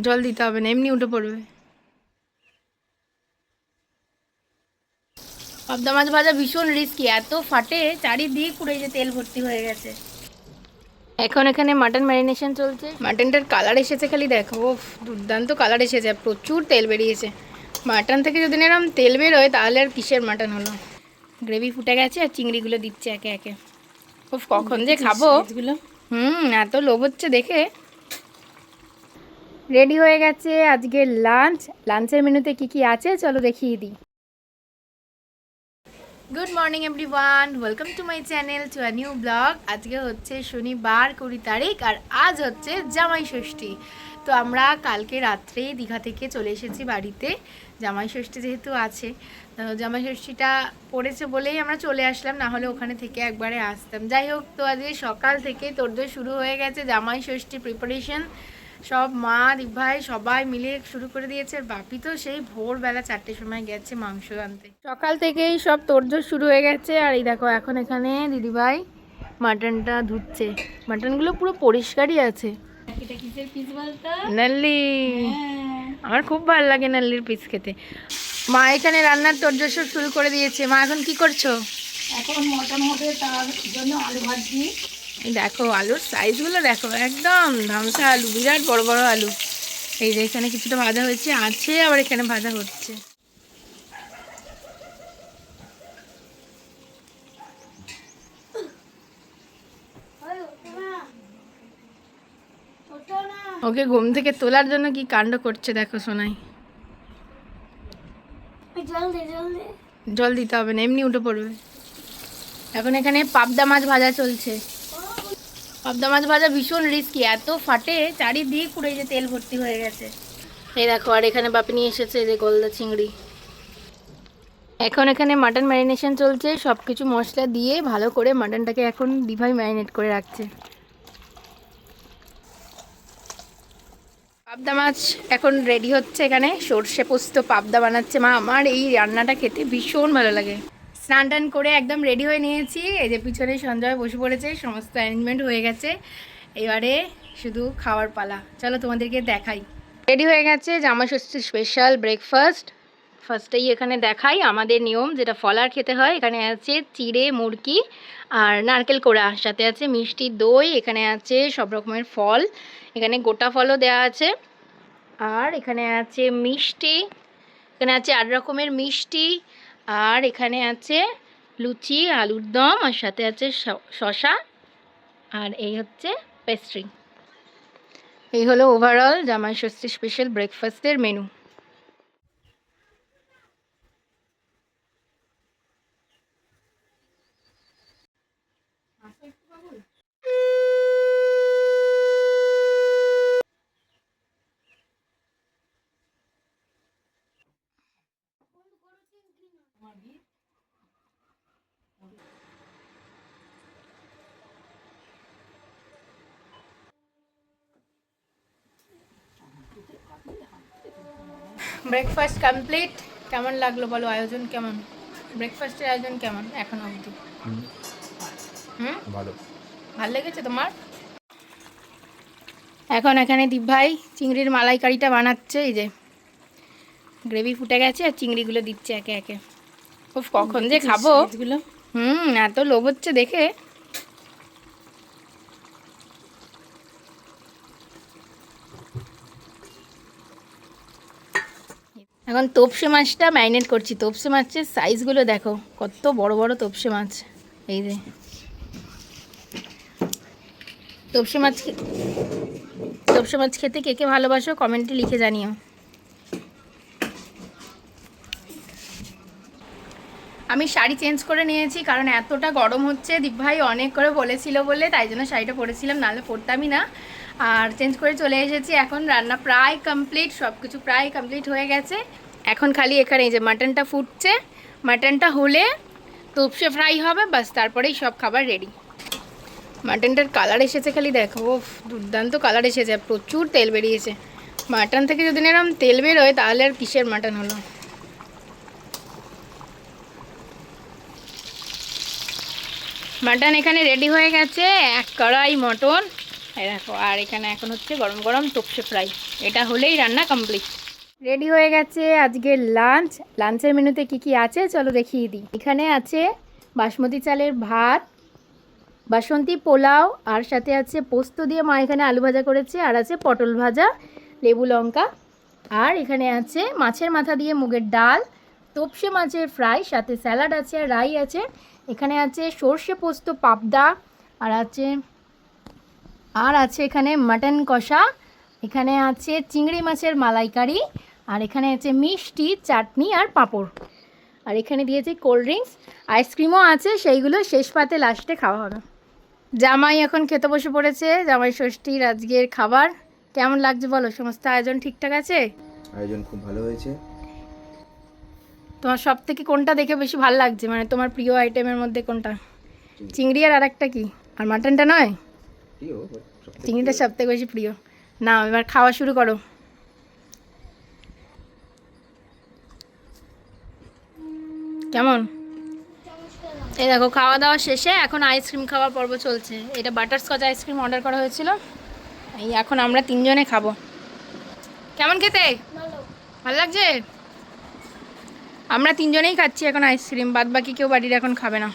জল দিতে হবে না, এমনি উঠে পড়বে। পাবদা মাছ ভাজা ভীষণ রিস্কি, এত ফাটে চারিদিক পুরো, এই যে তেল ভর্তি হয়ে গেছে। এখন এখানে মাটন ম্যারিনেশন চলছে। মাটনটার কালার এসেছে খালি দেখো, ও দুর্দান্ত কালার এসেছে, প্রচুর তেল বেরিয়েছে। মাটন থেকে যদি এরকম তেল বেরোয় তাহলে আর কিসের মাটন হলো। গ্রেভি ফুটে গেছে আর চিংড়িগুলো দিচ্ছে একে একে। ও কখন যে খাবো, এত লোভ হচ্ছে দেখে। রেডি হয়ে গেছে আজকের লাঞ্চ। লাঞ্চের মেনুতে কি কি আছে চলো দেখিয়ে দিই। Good morning everyone, welcome to my channel, to a new blog. আজকে হচ্ছে শনিবার 20 তারিখ আর আজ হচ্ছে জামাই ষষ্ঠী। তো আমরা কালকে রাত্রে দীঘা থেকে চলে এসেছি বাড়িতে, জামাই ষষ্ঠী যেহেতু আছে। জামাই ষষ্ঠীটা পড়েছে বলেই আমরা চলে আসলাম, না হলে ওখানে থেকে একবারে আসতাম। যাই হোক, তো আজকে সকাল থেকে তোড়জোড় শুরু হয়ে গেছে, জামাই ষষ্ঠী প্রিপারেশন সব মা দিভাই সবাই মিলে শুরু করে দিয়েছে। আর বাপি তো সেই ভোরবেলা 4টের সময় গেছে মাংস আনতে। সকাল থেকেই সব তোড়জোড় শুরু হয়ে গেছে। আর এই দেখো এখন এখানে দিদিভাই মাটনটা ধুচ্ছে। মাটনগুলো পুরো পরিষ্কারই আছে। এটা কিসের পিস বলতো? নাল্লি। আমার খুব ভালো লাগে নাল্লির পিস খেতে। মা এখানে রান্নার তোড়জোড় সব শুরু করে দিয়েছে। মা এখন কি করছো? এখন মটন হবে, তার জন্য আলু ভাজি। দেখো আলুর সাইজগুলো দেখো, একদম ধামসা আলু, বিরাট বড় বড় আলু। এই যে এখানে কিছুটা ভাজা হয়েছে, আছে আবার এখানে ভাজা হচ্ছে। ওকে ঘুম থেকে তোলার জন্য কি কাণ্ড করছে দেখো সোনাই। জল দিতে হবে না, এমনি উঠে পড়বে। এখন এখানে পাবদা মাছ ভাজা চলছে। পাবদা মাছ ভাজা ভীষণ রিস্কি, এত ফাটে চারিদিক পুরো, এই যে তেল ভর্তি হয়ে গেছে। এই দেখো, আর এখানে বাপি নিয়ে এসেছে এই যে গলদা চিংড়ি। এখন এখানে মাটন ম্যারিনেশন চলছে, সব কিছু মশলা দিয়ে ভালো করে মাটনটাকে এখন দিভাই ম্যারিনেট করে রাখছে। পাবদা মাছ এখন রেডি হচ্ছে, এখানে সর্ষে পোস্ত পাবদা বানাচ্ছে মা। আমার এই রান্নাটা খেতে ভীষণ ভালো লাগে। স্নান টান করে একদম রেডি হয়ে নিয়েছি। এই যে পিছনে সঞ্জয় বসে পড়েছে, সমস্ত অ্যারেঞ্জমেন্ট হয়ে গেছে, এবারে শুধু খাওয়ার পালা। চলো তোমাদেরকে দেখাই। রেডি হয়ে গেছে জামাই ষষ্ঠীর স্পেশাল ব্রেকফাস্ট। ফার্স্টেই এখানে দেখাই আমাদের নিয়ম, যেটা ফলার খেতে হয়। এখানে আছে চিড়ে মুরগি আর নারকেল কোড়া, সাথে আছে মিষ্টি দই, এখানে আছে সব রকমের ফল, এখানে গোটা ফলও দেওয়া আছে। আর এখানে আছে মিষ্টি, এখানে আছে 8 রকমের মিষ্টি, আর এখানে আছে লুচি, আলুর দম, আর সাথে আছে শসা। আর এই হচ্ছে পেস্ট্রি। এই হলো ওভারঅল জামাই ষষ্ঠী স্পেশাল ব্রেকফাস্টের মেনু। Breakfast complete. কেমন লাগলো বলো, আয়োজন কেমন? ব্রেকফাস্টের আয়োজন কেমন এখনো অবধি? ভালো। ভালো লেগেছে তোমার? এখন এখানে দিভাই চিংড়ির মালাইকারিটা বানাচ্ছে। এই যে গ্রেভি ফুটে গেছে আর চিংড়িগুলো দিচ্ছে একে একে। ও কখন যে খাবো, এত লোভ হচ্ছে দেখে। এখন তোপসে মাছটা ম্যারিনেট করছি। তোপসে মাছের সাইজগুলো দেখো, কত বড় বড় তোপসে মাছ। এই যে তোপসে মাছ খেতে কে কে ভালোবাসো কমেন্টে লিখে জানিও। আমি শাড়ি চেঞ্জ করে নিয়েছি, কারণ এতটা গরম হচ্ছে। দীপভাই অনেক করে বলেছিল বলে তাই জন্য শাড়িটা পরেছিলাম, নাহলে পরতামই না। আর চেঞ্জ করে চলে এসেছি। এখন রান্না প্রায় কমপ্লিট, সব কিছু প্রায় কমপ্লিট হয়ে গেছে। এখন খালি এখানে এই যে মাটনটা ফুটছে, মাটনটা হলে তোপসে ফ্রাই হবে, বাস তারপরেই সব খাবার রেডি। মাটনটার কালার এসেছে খালি দেখো, দুর্দান্ত কালার এসেছে, প্রচুর তেল বেরিয়েছে। মাটন থেকে যদি এরকম তেল বেরোয় তাহলে আর কিসের মাটন হলো। মাটন এখানে রেডি হয়ে গেছে, 1 কড়াই মটন এই দেখো, আর এখানে এখন হচ্ছে গরম গরম তোপসে ফ্রাই। এটা হলেই রান্না কমপ্লিট। রেডি হয়ে গেছে আজকের লাঞ্চ। লাঞ্চের মেনুতে কি কি আছে চলো দেখিয়ে দিই। এখানে আছে বাসমতি চালের ভাত, বাসন্তী পোলাও, আর সাথে আছে পোস্ত দিয়ে মা এখানে আলু ভাজা করেছে, আর আছে পটল ভাজা, লেবু লঙ্কা, আর এখানে আছে মাছের মাথা দিয়ে মুগের ডাল, তোপসে মাছের ফ্রাই, সাথে স্যালাড আছে, রাই আছে। এখানে আছে সর্ষে পোস্ত পাবদা, আর আছে এখানে মাটন কষা, এখানে আছে চিংড়ি মাছের মালাইকারি, আর এখানে আছে মিষ্টি, চাটনি আর পাঁপড়, আর এখানে দিয়েছে কোল্ড ড্রিঙ্কস, আইসক্রিমও আছে, সেইগুলো শেষ পাতে লাস্টে খাওয়া হবে। জামাই এখন খেতে বসে পড়েছে, জামাই ষষ্ঠীর আজকের খাবার। কেমন লাগছে বলো? সমস্ত আয়োজন ঠিকঠাক আছে? আয়োজন খুব ভালো হয়েছে। তোমার সব থেকে কোনটা দেখে বেশি ভালো লাগছে, মানে তোমার প্রিয় আইটেমের মধ্যে কোনটা? চিংড়ি আর আরেকটা কি? আর মাটনটা নয়? চিংড়িটা সব থেকে বেশি প্রিয়। না, এবার খাওয়া শুরু করো। কেমন? এই দেখো, খাওয়া দাওয়া শেষে এখন আইসক্রিম খাওয়ার পর্ব চলছে। এটা বাটারস্কচ আইসক্রিম অর্ডার করা হয়েছিল, এই এখন আমরা 3 জনে খাবো। কেমন খেতে? ভালো লাগছে? আমরা 3 জনেই খাচ্ছি এখন আইসক্রিম, বাদ বাকি কেউ বাড়ির এখন খাবে না।